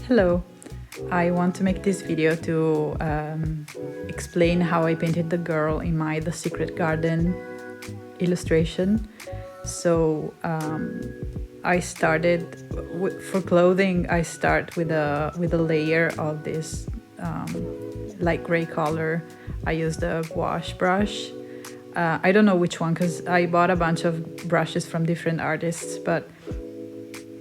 Hello, I want to make this video to explain how I painted the girl in my The Secret Garden illustration. So I started for clothing. I start with a layer of this light gray color. I used a gouache brush. I don't know which one because I bought a bunch of brushes from different artists, but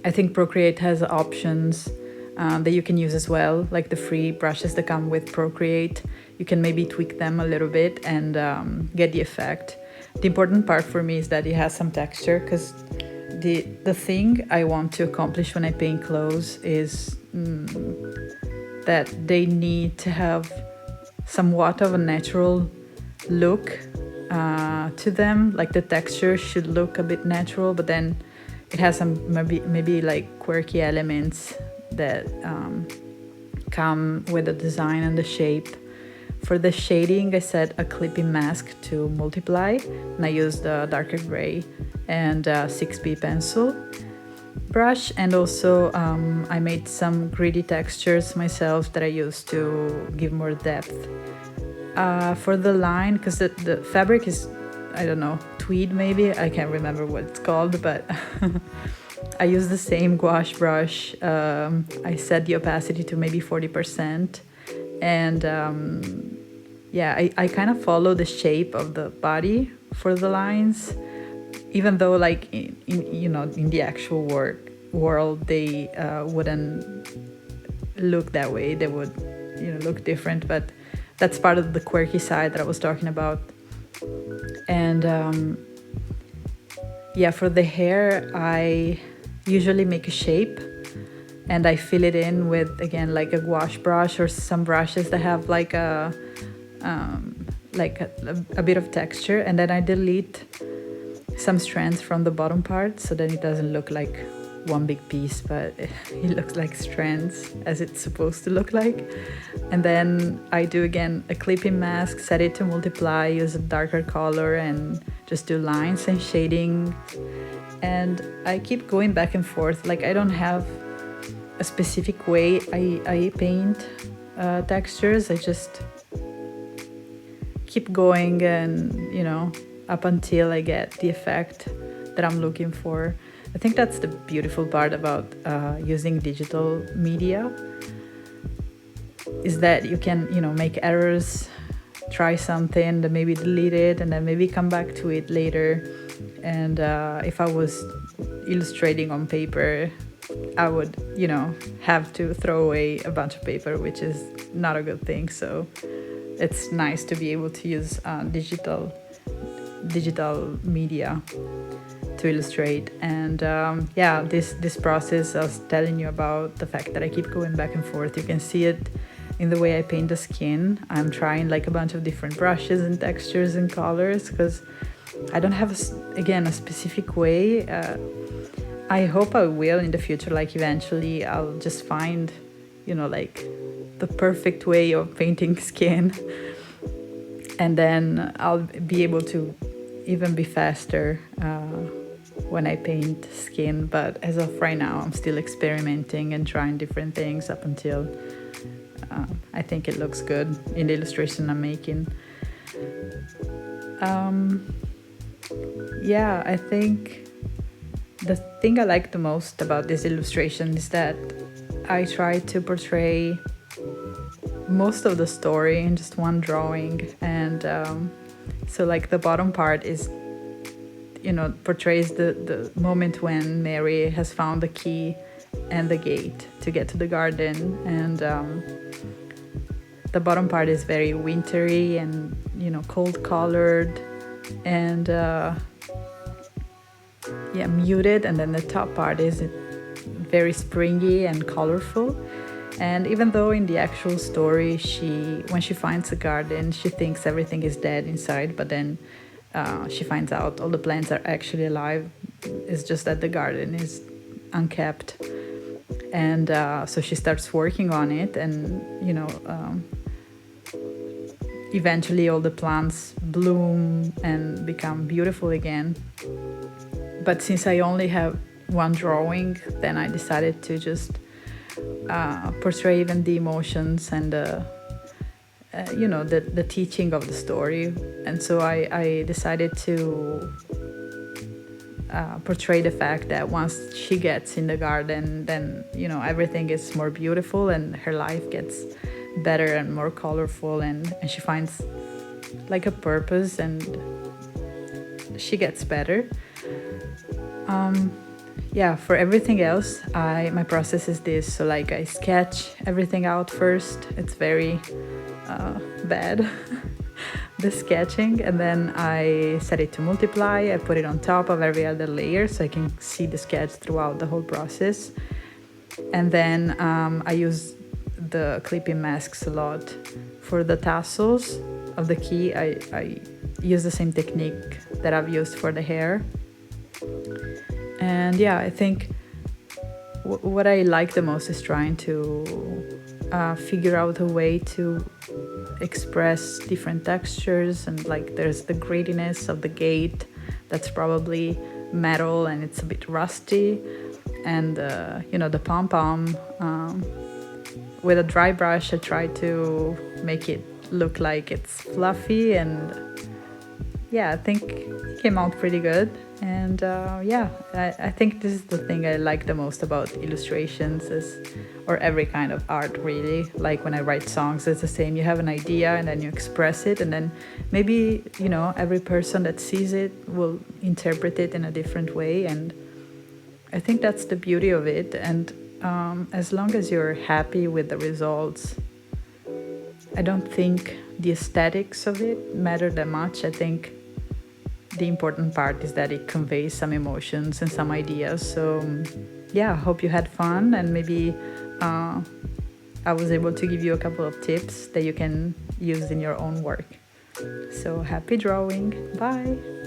I think Procreate has options that you can use as well, like the free brushes that come with Procreate. You can maybe tweak them a little bit and get the effect. The important part for me is that it has some texture, because the thing I want to accomplish when I paint clothes is that they need to have somewhat of a natural look to them. Like the texture should look a bit natural, but then it has some maybe like quirky elements that come with the design and the shape. For the shading, I set a clipping mask to multiply, and I used a darker gray and a 6B pencil brush, and also I made some gritty textures myself that I used to give more depth. For the line, because the fabric is, I don't know, tweed maybe, I can't remember what it's called, but I use the same gouache brush. I set the opacity to maybe 40%, and I kind of follow the shape of the body for the lines, even though like in the actual world they wouldn't look that way. They would look different, but that's part of the quirky side that I was talking about. And for the hair, I usually make a shape and I fill it in with, again, like a gouache brush or some brushes that have like a bit of texture, and then I delete some strands from the bottom part, so then it doesn't look like one big piece, but it looks like strands, as it's supposed to look like. And then I do, again, a clipping mask, set it to multiply, use a darker color, and just do lines and shading. And I keep going back and forth. Like, I don't have a specific way I paint textures. I just keep going, and up until I get the effect that I'm looking for. I think that's the beautiful part about using digital media, is that you can make errors, try something, then maybe delete it, and then maybe come back to it later. And if I was illustrating on paper, I would have to throw away a bunch of paper, which is not a good thing. So it's nice to be able to use digital media to illustrate. And this process I was telling you about, the fact that I keep going back and forth, you can see it in the way I paint the skin. I'm trying like a bunch of different brushes and textures and colors, because I don't have a specific way. I hope I will in the future, like eventually I'll just find like the perfect way of painting skin, and then I'll be able to even be faster when I paint skin. But as of right now, I'm still experimenting and trying different things up until I think it looks good in the illustration I'm making. I think the thing I like the most about this illustration is that I try to portray most of the story in just one drawing. And so like the bottom part is portrays the moment when Mary has found the key and the gate to get to the garden, and the bottom part is very wintry and cold colored and muted, and then the top part is very springy and colorful. And even though in the actual story, when she finds the garden, she thinks everything is dead inside, but then she finds out all the plants are actually alive. It's just that the garden is unkept. And so she starts working on it, and eventually all the plants bloom and become beautiful again. But since I only have one drawing, then I decided to just portray even the emotions and the teaching of the story. And so I decided to portray the fact that once she gets in the garden, then everything is more beautiful and her life gets better and more colorful, and she finds like a purpose and she gets better. For everything else, my process is this. So like I sketch everything out first. It's very bad, the sketching, and then I set it to multiply. I put it on top of every other layer so I can see the sketch throughout the whole process. And then I use the clipping masks a lot. For the tassels of the key, I use the same technique that I've used for the hair. And yeah, I think what I like the most is trying to figure out a way to express different textures. And like there's the grittiness of the gate that's probably metal and it's a bit rusty, and the pom-pom, with a dry brush I try to make it look like it's fluffy, and I think it came out pretty good. And I think this is the thing I like the most about illustrations, or every kind of art really. Like when I write songs, it's the same. You have an idea and then you express it, and then maybe every person that sees it will interpret it in a different way. And I think that's the beauty of it. And as long as you're happy with the results, I don't think the aesthetics of it matter that much. I think the important part is that it conveys some emotions and some ideas. So I hope you had fun, and maybe I was able to give you a couple of tips that you can use in your own work. So happy drawing. Bye.